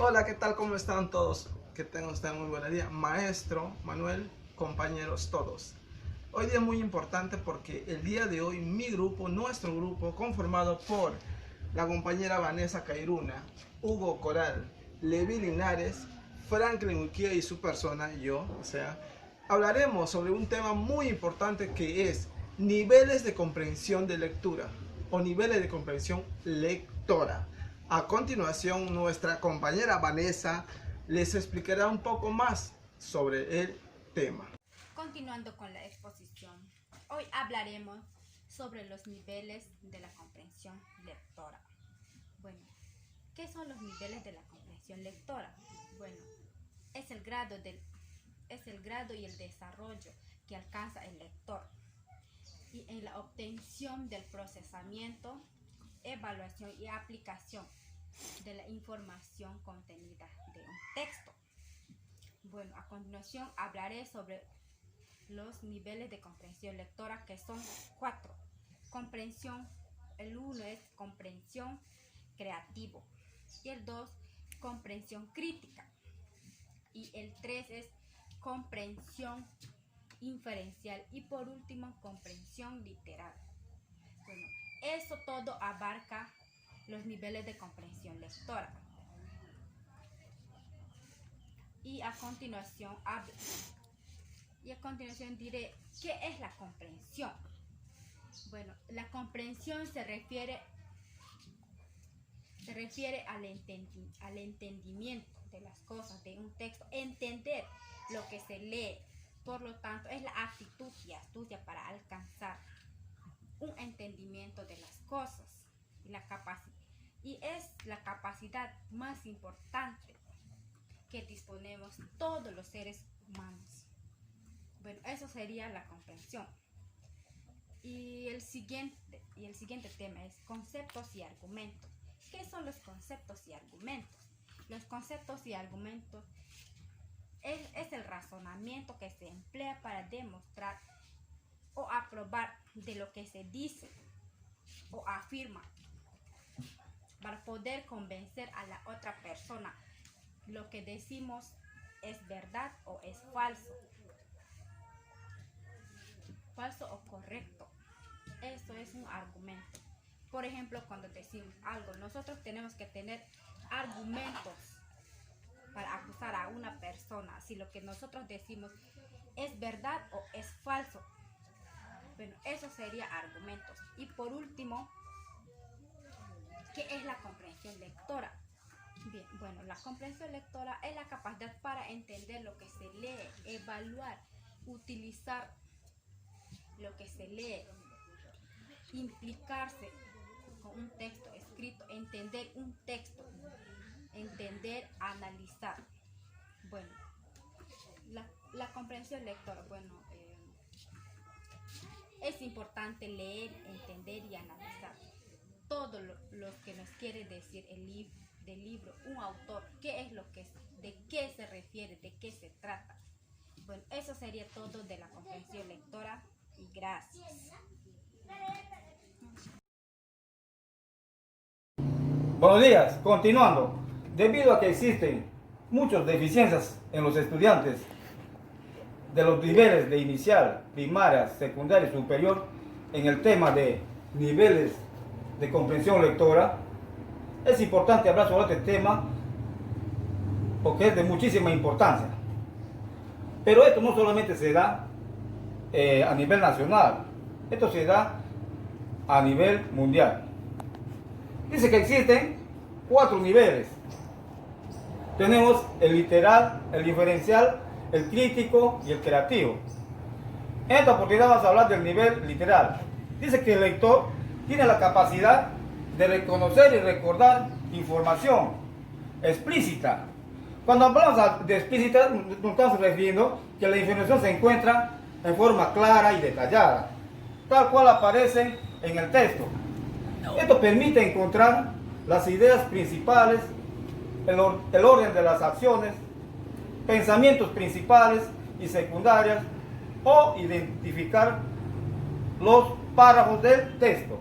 Hola, ¿qué tal? ¿Cómo están todos? Que tengan ustedes muy buen día. Maestro, Manuel, compañeros todos. Hoy día es muy importante porque el día de hoy mi grupo, nuestro grupo, conformado por la compañera Vanessa Cairuna, Hugo Coral, Levi Linares, Franklin Uquía y su persona, yo, hablaremos sobre un tema muy importante que es niveles de comprensión de lectura o niveles de comprensión lectora. A continuación, nuestra compañera Vanessa les explicará un poco más sobre el tema. Continuando con la exposición, hoy hablaremos sobre los niveles de la comprensión lectora. Bueno, ¿qué son los niveles de la comprensión lectora? Bueno, es el grado y el desarrollo que alcanza el lector y en la obtención del procesamiento, evaluación y aplicación de la información contenida de un texto. Bueno, a continuación hablaré sobre los niveles de comprensión lectora, que son 4. Comprensión, el 1 es comprensión creativo y el 2 comprensión crítica y el 3 es comprensión inferencial y por último comprensión literal. Bueno, eso todo abarca los niveles de comprensión lectora. Y a continuación diré qué es la comprensión. Bueno, la comprensión se refiere al entendimiento de las cosas, de un texto, entender lo que se lee. Por lo tanto, es la actitud y astucia para alcanzar un entendimiento de las cosas y es la capacidad más importante que disponemos todos los seres humanos. Bueno, eso sería la comprensión. Y el siguiente tema es conceptos y argumentos. ¿Qué son los conceptos y argumentos? Los conceptos y argumentos es el razonamiento que se emplea para demostrar o aprobar de lo que se dice o afirma, para poder convencer a la otra persona lo que decimos es verdad o es falso o correcto. Eso es un argumento. Por ejemplo, cuando decimos algo, nosotros tenemos que tener argumentos para acusar a una persona si lo que nosotros decimos es verdad o es falso. Bueno, eso sería argumentos. Y por último, ¿qué es la comprensión lectora? Bien, bueno, la comprensión lectora es la capacidad para entender lo que se lee, evaluar, utilizar lo que se lee, implicarse con un texto escrito, entender un texto, analizar. Bueno, la comprensión lectora, es importante leer, entender y analizar todo lo que nos quiere decir del libro, un autor, de qué se refiere, de qué se trata. Bueno, eso sería todo de la comprensión lectora y gracias. Buenos días, continuando. Debido a que existen muchas deficiencias en los estudiantes de los niveles de inicial, primaria, secundaria y superior en el tema de niveles de comprensión lectora, es importante hablar sobre este tema porque es de muchísima importancia. Pero esto no solamente se da a nivel nacional, esto se da a nivel mundial. Dice que existen 4 niveles. Tenemos el literal, el diferencial, el crítico y el creativo. En esta oportunidad vamos a hablar del nivel literal. Dice que el lector tiene la capacidad de reconocer y recordar información explícita. Cuando hablamos de explícita, nos estamos refiriendo que la información se encuentra en forma clara y detallada, tal cual aparece en el texto. Esto permite encontrar las ideas principales, el orden de las acciones, pensamientos principales y secundarios o identificar los párrafos del texto.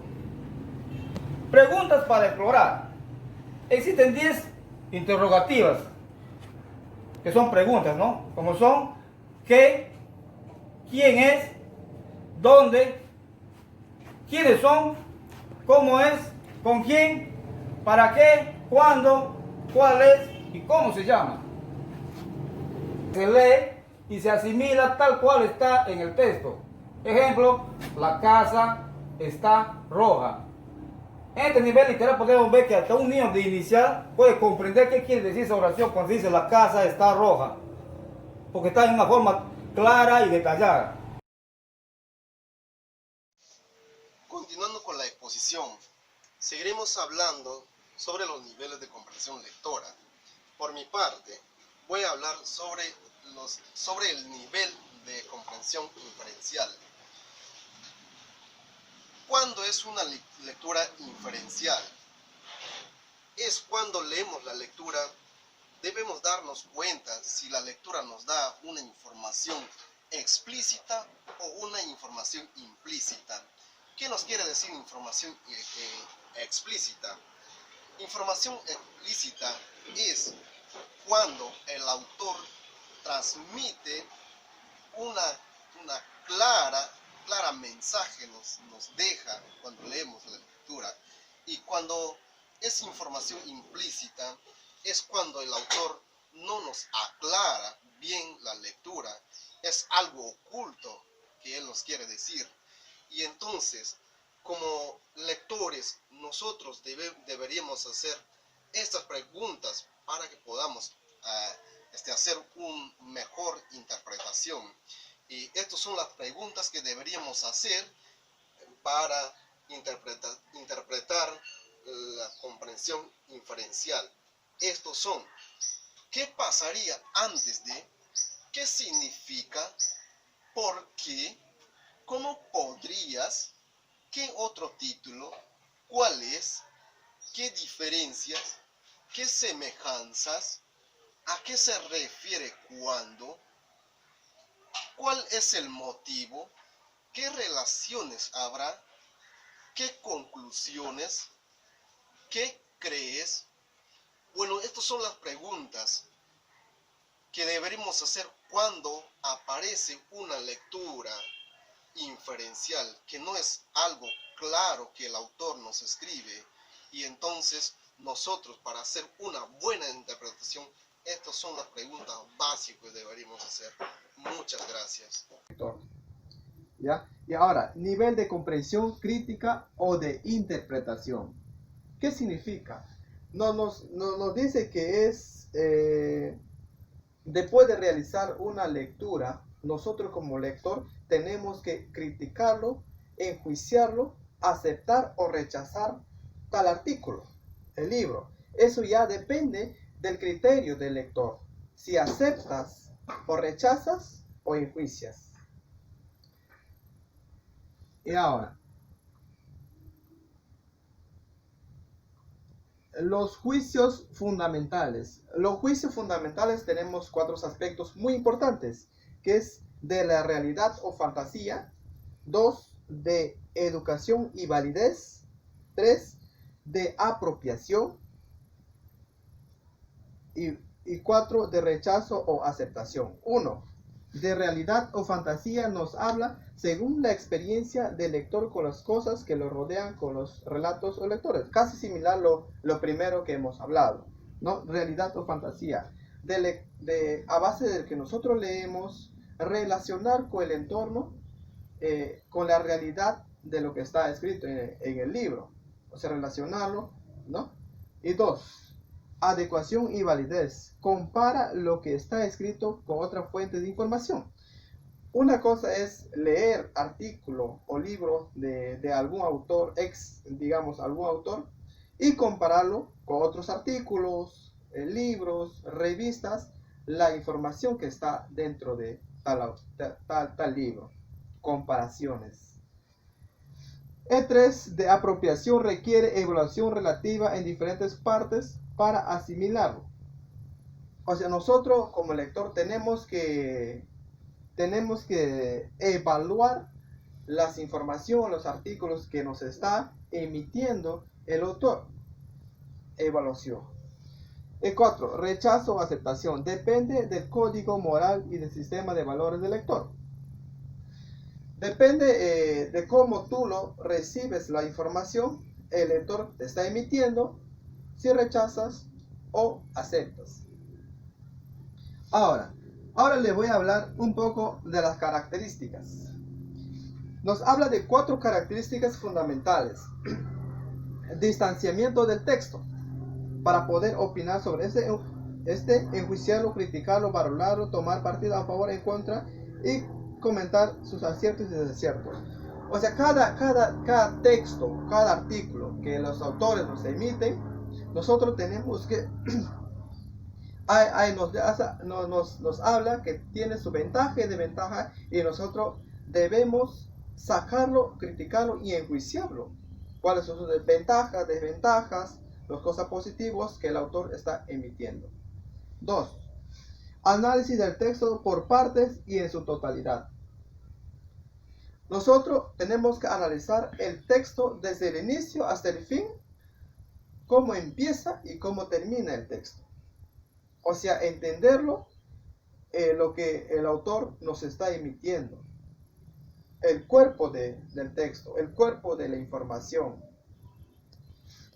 Preguntas para explorar. Existen 10 interrogativas, que son preguntas, ¿no? Como son qué, quién es, dónde, quiénes son, cómo es, con quién, para qué, cuándo, cuál es y cómo se llama. Se lee y se asimila tal cual está en el texto. Ejemplo, la casa está roja. En este nivel literal podemos ver que hasta un niño de inicial puede comprender qué quiere decir esa oración cuando dice la casa está roja, porque está en una forma clara y detallada. Continuando con la exposición, seguiremos hablando sobre los niveles de comprensión lectora. Por mi parte, voy a hablar sobre el nivel de comprensión inferencial. ¿Cuándo es una lectura inferencial? Es cuando leemos la lectura, debemos darnos cuenta si la lectura nos da una información explícita o una información implícita. ¿Qué nos quiere decir información explícita? Información explícita es cuando el autor transmite una clara mensaje nos deja cuando leemos la lectura, y cuando es información implícita es cuando el autor no nos aclara bien la lectura, es algo oculto que él nos quiere decir. Y entonces, como lectores, nosotros deberíamos hacer estas preguntas para que podamos hacer una mejor interpretación. Y estas son las preguntas que deberíamos hacer para interpretar la comprensión inferencial. Estos son: ¿qué pasaría antes de? ¿Qué significa? ¿Por qué? ¿Cómo podrías? ¿Qué otro título? ¿Cuál es? ¿Qué diferencias? ¿Qué semejanzas? ¿A qué se refiere cuándo? ¿Cuál es el motivo? ¿Qué relaciones habrá? ¿Qué conclusiones? ¿Qué crees? Bueno, estas son las preguntas que deberíamos hacer cuando aparece una lectura inferencial, que no es algo claro que el autor nos escribe. Y entonces nosotros, para hacer una buena interpretación, estas son las preguntas básicas que deberíamos hacer. Muchas gracias. ¿Ya? Y ahora, nivel de comprensión crítica o de interpretación. ¿Qué significa? Nos dice que es, después de realizar una lectura, nosotros como lector tenemos que criticarlo, enjuiciarlo, aceptar o rechazar tal artículo, el libro. Eso ya depende del criterio del lector. Si aceptas o rechazas o enjuicias. Y ahora, los juicios fundamentales. Los juicios fundamentales tenemos 4 aspectos muy importantes, que es de la realidad o fantasía, 2, de educación y validez, 3, de apropiación, y 4, de rechazo o aceptación. 1. De realidad o fantasía nos habla según la experiencia del lector con las cosas que lo rodean, con los relatos o lectores. Casi similar lo primero que hemos hablado, ¿no? Realidad o fantasía. A base de que nosotros leemos, relacionar con el entorno, con la realidad de lo que está escrito en el libro. O sea, relacionarlo, ¿no? Y 2. Adecuación y validez. Compara lo que está escrito con otra fuente de información. Una cosa es leer artículo o libro de algún autor, algún autor, y compararlo con otros artículos, libros, revistas, la información que está dentro de tal libro. Comparaciones. E3, de apropiación, requiere evaluación relativa en diferentes partes para asimilarlo. O sea, nosotros como lector tenemos que evaluar las informaciones, los artículos que nos está emitiendo el autor. Evaluación. 4. Rechazo o aceptación. Depende del código moral y del sistema de valores del lector. Depende de cómo tú lo recibes la información, el lector te está emitiendo, si rechazas o aceptas. Ahora les voy a hablar un poco de las características. Nos habla de 4 características fundamentales. Distanciamiento del texto, para poder opinar sobre enjuiciarlo, criticarlo, valorarlo, tomar partido a favor, en contra y comentar sus aciertos y desaciertos. O sea, cada texto, cada artículo que los autores nos emiten, nosotros tenemos que nos habla que tiene su ventaja y desventaja, y nosotros debemos sacarlo, criticarlo y enjuiciarlo. ¿Cuáles son sus ventajas, desventajas, las cosas positivas que el autor está emitiendo? 2. Análisis del texto por partes y en su totalidad. Nosotros tenemos que analizar el texto desde el inicio hasta el fin, cómo empieza y cómo termina el texto. O sea, entenderlo, lo que el autor nos está emitiendo. El cuerpo del texto, el cuerpo de la información.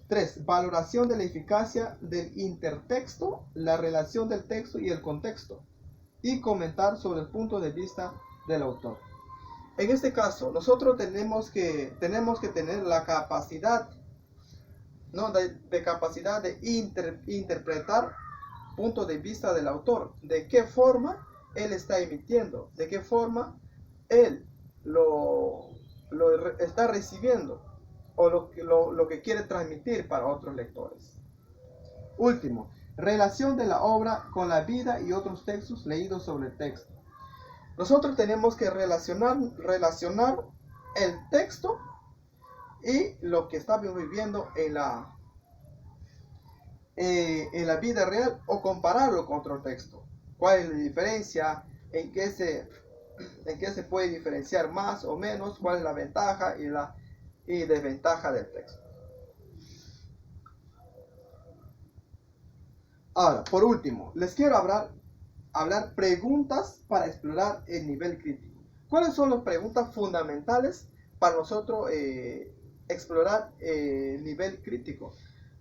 3. Valoración de la eficacia del intertexto, la relación del texto y el contexto. Y comentar sobre el punto de vista del autor. En este caso, nosotros tenemos que tener la capacidad, ¿no? de capacidad de interpretar punto de vista del autor, de qué forma él está emitiendo, de qué forma él lo está recibiendo, o lo que quiere transmitir para otros lectores. Último, relación de la obra con la vida y otros textos leídos sobre el texto. Nosotros tenemos que relacionar el texto y lo que estamos viviendo en la vida real, o compararlo con otro texto. ¿Cuál es la diferencia? ¿En qué se puede diferenciar más o menos? ¿Cuál es la ventaja y desventaja del texto? Ahora, por último, les quiero hablar preguntas para explorar el nivel crítico. ¿Cuáles son las preguntas fundamentales para nosotros explorar el nivel crítico?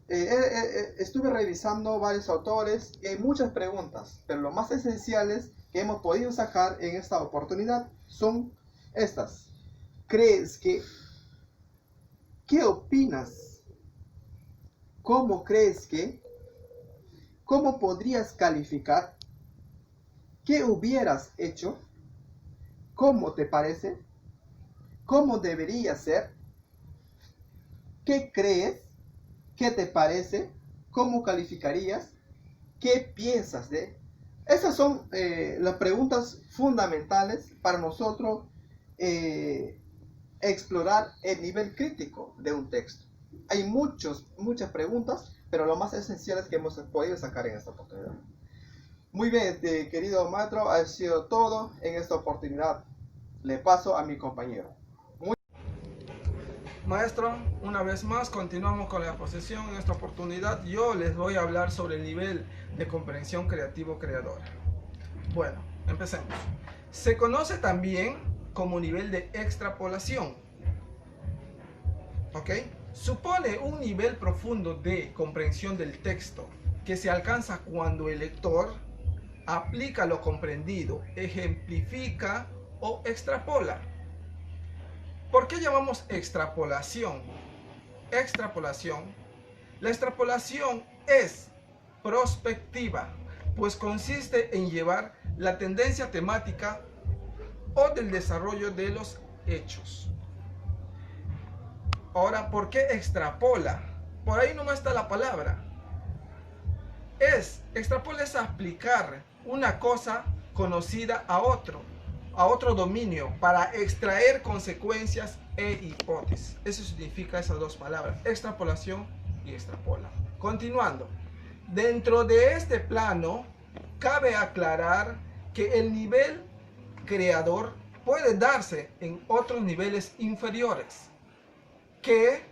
Estuve revisando varios autores y hay muchas preguntas, pero lo más esenciales que hemos podido sacar en esta oportunidad son estas. ¿Qué opinas? ¿Cómo crees que? ¿Cómo podrías calificar? ¿Qué hubieras hecho? ¿Cómo te parece? ¿Cómo debería ser? ¿Qué crees? ¿Qué te parece? ¿Cómo calificarías? ¿Qué piensas de? Esas son las preguntas fundamentales para nosotros explorar el nivel crítico de un texto. Hay muchas preguntas, pero lo más esencial es que hemos podido sacar en esta oportunidad. Muy bien, querido maestro, ha sido todo en esta oportunidad. Le paso a mi compañero. Maestro, una vez más continuamos con la exposición. En esta oportunidad yo les voy a hablar sobre el nivel de comprensión creativo-creadora. Bueno, empecemos. Se conoce también como nivel de extrapolación. ¿Ok? Supone un nivel profundo de comprensión del texto que se alcanza cuando el lector aplica lo comprendido, ejemplifica o extrapola. ¿Por qué llamamos extrapolación? La extrapolación es prospectiva, pues consiste en llevar la tendencia temática o del desarrollo de los hechos. Ahora, ¿por qué extrapola? Por ahí no está la palabra. Extrapola es aplicar una cosa conocida a otro dominio para extraer consecuencias e hipótesis. Eso significa esas dos palabras, extrapolación y extrapola. Continuando, dentro de este plano cabe aclarar que el nivel creador puede darse en otros niveles inferiores que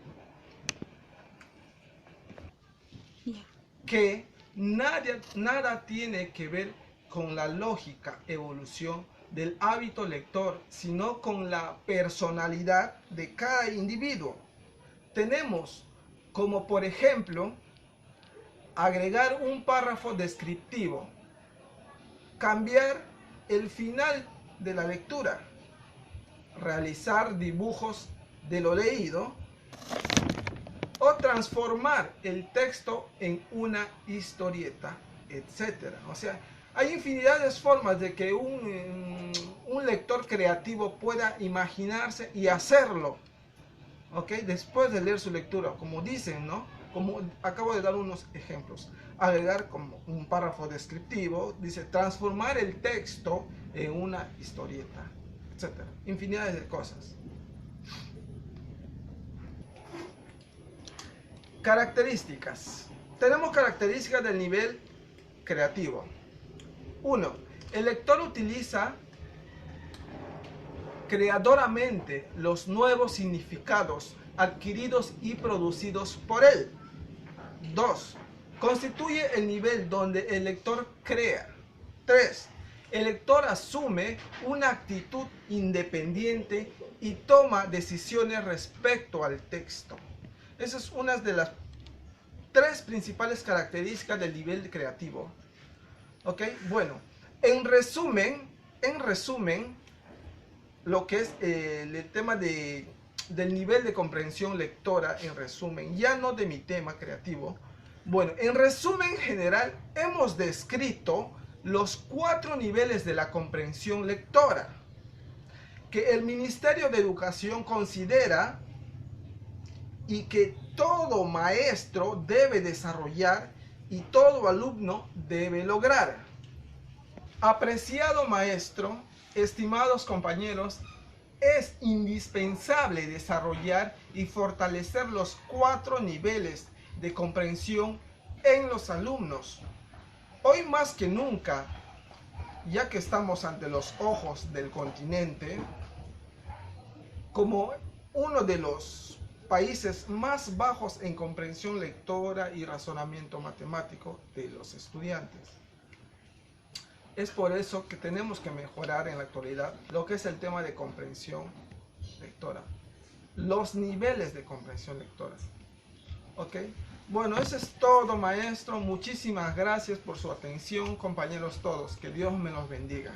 nada tiene que ver con la lógica evolución del hábito lector, sino con la personalidad de cada individuo. Tenemos como, por ejemplo, agregar un párrafo descriptivo, cambiar el final de la lectura, realizar dibujos de lo leído o transformar el texto en una historieta, etc. O sea, hay infinidad de formas de que un lector creativo pueda imaginarse y hacerlo, ¿ok? Después de leer su lectura, como dicen, ¿no? Como acabo de dar unos ejemplos. Agregar como un párrafo descriptivo, dice transformar el texto en una historieta, etc. Infinidades de cosas. Características. Tenemos características del nivel creativo. 1. El lector utiliza creadoramente los nuevos significados adquiridos y producidos por él. 2. Constituye el nivel donde el lector crea. 3. El lector asume una actitud independiente y toma decisiones respecto al texto. Esa es una de las 3 principales características del nivel creativo. ¿Ok? Bueno, en resumen, lo que es el tema del nivel de comprensión lectora, en resumen, ya no de mi tema creativo. Bueno, en resumen general, hemos descrito los 4 niveles de la comprensión lectora que el Ministerio de Educación considera y que todo maestro debe desarrollar y todo alumno debe lograr. Apreciado maestro, estimados compañeros, es indispensable desarrollar y fortalecer los 4 niveles de comprensión en los alumnos. Hoy más que nunca, ya que estamos ante los ojos del continente, como uno de los países más bajos en comprensión lectora y razonamiento matemático de los estudiantes. Es por eso que tenemos que mejorar en la actualidad lo que es el tema de comprensión lectora, los niveles de comprensión lectora. ¿Ok? Bueno, eso es todo, maestro. Muchísimas gracias por su atención, compañeros todos. Que Dios me los bendiga.